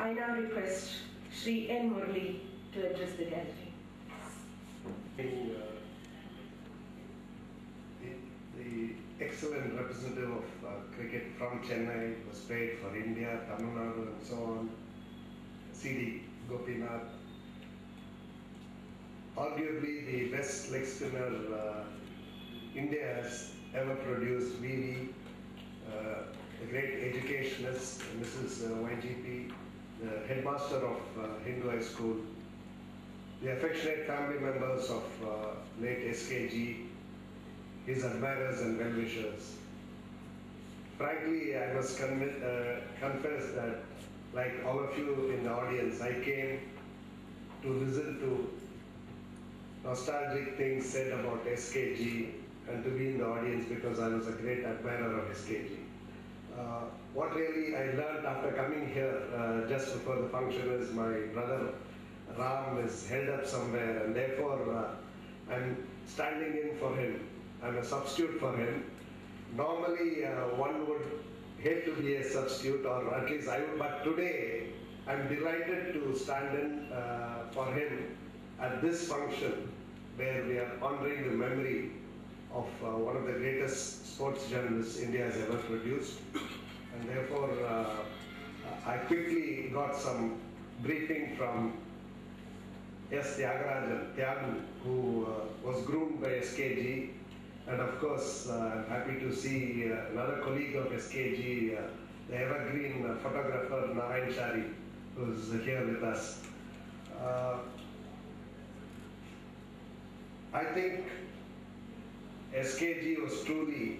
I now request Shri N.Murali to address the gallery. The excellent representative of cricket from Chennai was played for India, Tamil Nadu and so on, C.D. Gopinath. Arguably the best leg spinner India has ever produced, V.V., a great educationist, Mrs. YGP, the headmaster of Hindu High School, the affectionate family members of late S.K.G., his admirers and well-wishers. Frankly, I must confess that, like all of you in the audience, I came to listen to nostalgic things said about S.K.G. and to be in the audience because I was a great admirer of S.K.G. What really I learned after coming here just before the function is my brother Ram is held up somewhere, and therefore I'm standing in for him. I'm a substitute for him. Normally one would hate to be a substitute, or at least I would, but today I'm delighted to stand in for him at this function where we are honoring the memory of one of the greatest sports journalists India has ever produced. And therefore I quickly got some briefing from S. Tyagarajan, who was groomed by S.K.G. And of course, I'm happy to see another colleague of S.K.G., the evergreen photographer Narayan Shari, who's here with us. I think S.K.G. was truly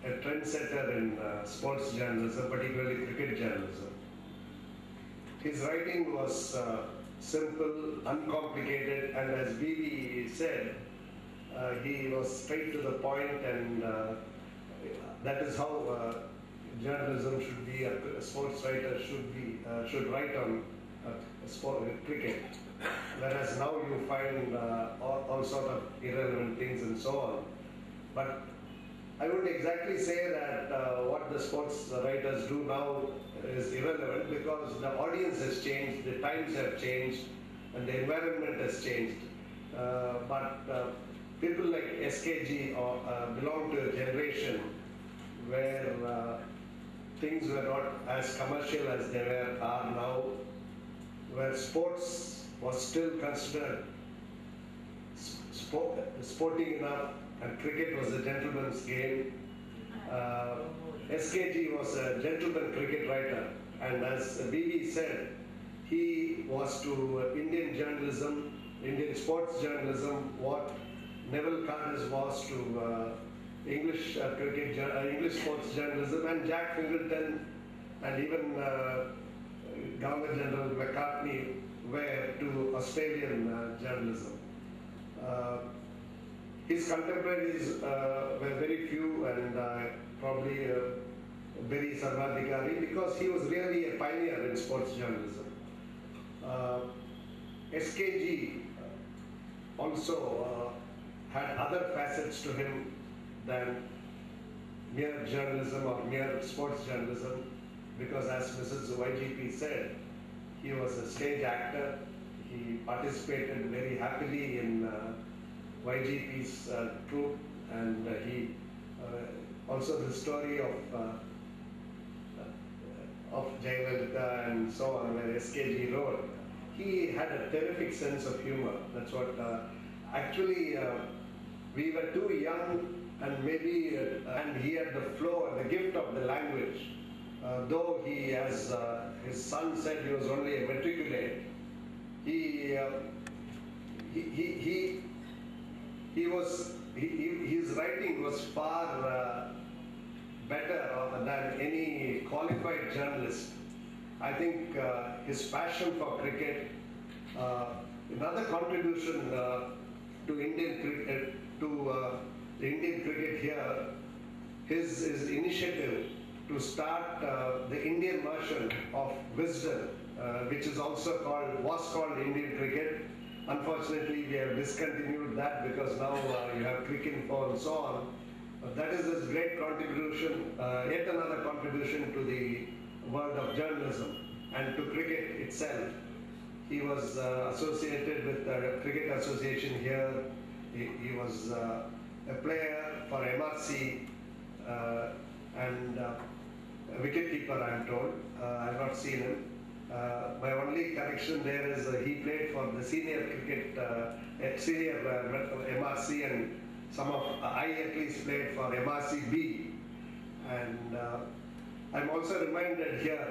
a trendsetter in sports journalism, particularly cricket journalism. His writing was simple, uncomplicated, and as V.V. said, he was straight to the point, and that is how journalism should be. A sports writer should write on cricket. Whereas now you find all sort of irrelevant things and so on. But I wouldn't exactly say that what the sports writers do now is irrelevant, because the audience has changed, the times have changed, and the environment has changed. But people like S.K.G. belong to a generation where things were not as commercial as they are now, where sports was still considered sporting enough, and cricket was a gentleman's game. S.K.G. was a gentleman cricket writer, and as V.V. said, he was to Indian journalism, Indian sports journalism, what Neville Carnes was to English English sports journalism, and Jack Fingleton and even Governor General McCartney were to Australian journalism. His contemporaries were very few, and probably very Sarvadhikari, because he was really a pioneer in sports journalism. S.K.G. also had other facets to him than mere journalism or mere sports journalism, because as Mrs. YGP said, he was a stage actor. He participated very happily in YGP's troupe, and he also the story of Jayalalitha and so on, where S.K.G. wrote. He had a terrific sense of humor. That's what actually we were too young, and maybe and he had the flow and the gift of the language. Though he, as his son said, he was only a matriculate. His writing was far better than any qualified journalist. I think his passion for cricket, another contribution to Indian cricket, the Indian cricket here, his initiative to start the Indian version of Wisdom, which is also was called Indian Cricket. Unfortunately, we have discontinued that because now you have Cricinfo and so on. That is his great contribution, yet another contribution to the world of journalism. and to cricket itself. He was associated with the Cricket Association here. He was a player for MRC and a wicketkeeper, I am told. I have not seen him. My only correction there is he played for the senior cricket, senior MRC, and some of I at least played for MRC B. And I'm also reminded here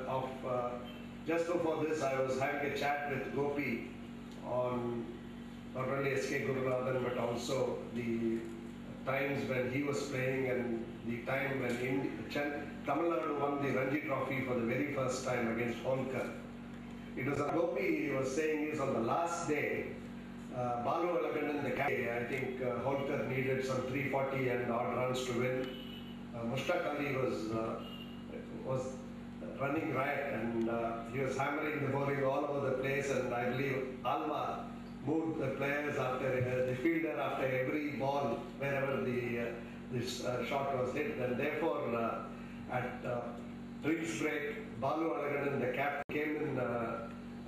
of just before this, I was having a chat with Gopi on not only S.K.Gurunathan but also the times when he was playing and the time when Tamil Nadu won the Ranji Trophy for the very first time against Holkar. It was Gopi was saying is on the last day, Balu Alagandan, the captain, I think Holkar needed some 340 and odd runs to win. Mushtaq Ali was running riot and he was hammering the bowling all over the place, and I believe Alma moved the players after the fielder after every ball wherever this shot was hit, and therefore at drinks break, Balu Alagandan, the captain, came in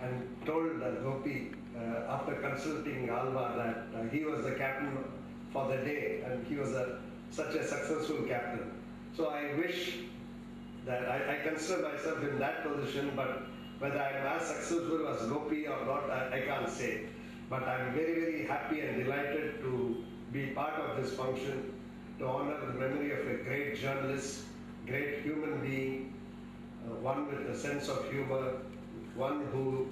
and told Gopi after consulting Alma that he was the captain for the day and he was such a successful captain. So I wish that I consider myself in that position, but whether I am as successful as Gopi or not, I can't say. But I am very, very happy and delighted to be part of this function to honor the memory of a great journalist, great human being, one with a sense of humor, one who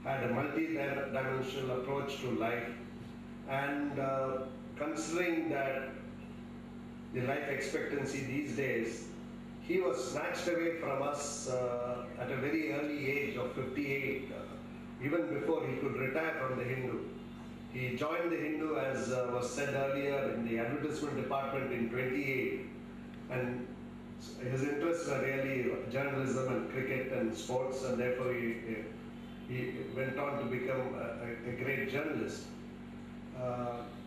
had a multi-dimensional approach to life, and considering that the life expectancy these days, he was snatched away from us at a very early age of 58, even before he could retire from the Hindu. He joined the Hindu, as was said earlier, in the advertisement department in 28, and his interests were really journalism and cricket and sports, and therefore he went on to become a great journalist.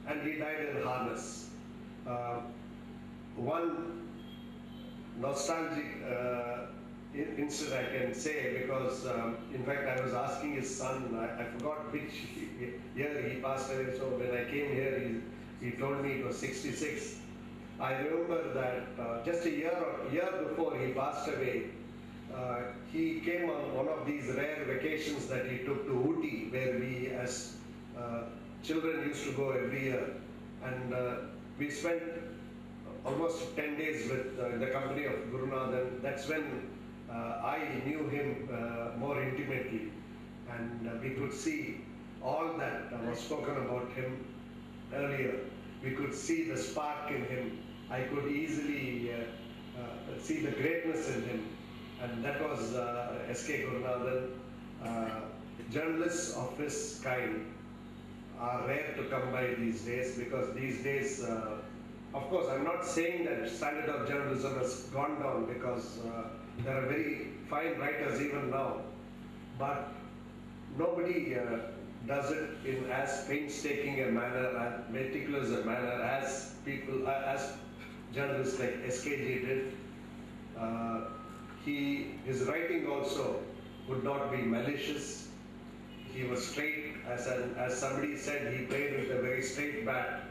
And he died in harness. One nostalgic incident I can say, because in fact I was asking his son, I forgot which year he passed away, so when I came here he told me it was 66. I remember that just a year before he passed away, he came on one of these rare vacations that he took to Ooty, where we as children used to go every year, and we spent almost 10 days with the company of Gurunathan. That's when I knew him more intimately, and we could see all that was spoken about him earlier. We could see the spark in him. I could easily see the greatness in him, and that was S.K. Gurunathan. Journalists of his kind are rare to come by these days, because these days, of course, I'm not saying that standard of journalism has gone down, because there are very fine writers even now, but nobody does it in as painstaking a manner and meticulous a manner as people, as journalists like S.K.G. did. His writing also would not be malicious. He was straight, as somebody said, he played with a very straight bat.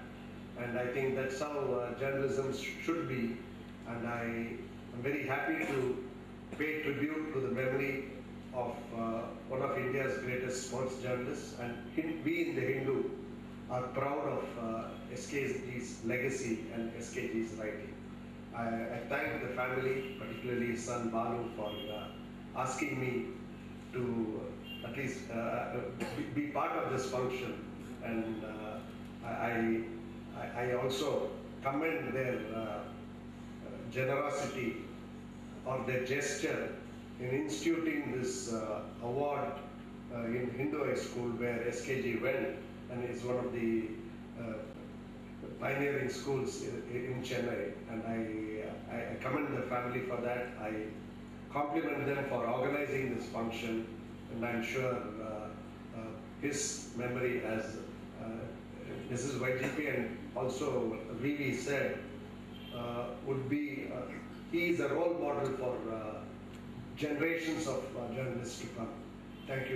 And I think that's how journalism should be. And I am very happy to pay tribute to the memory of one of India's greatest sports journalists. And we in the Hindu are proud of S.K.G's legacy and S.K.G's writing. I thank the family, particularly his son Balu, for asking me to at least be part of this function. And I also commend their generosity or their gesture in instituting this award in Hindu High School, where S.K.G. went, and it's one of the pioneering schools in Chennai. And I commend the family for that. I compliment them for organizing this function, and I'm sure his memory, as Mrs. YGP and also Vivi said, would be, he is a role model for generations of journalists to come. Thank you.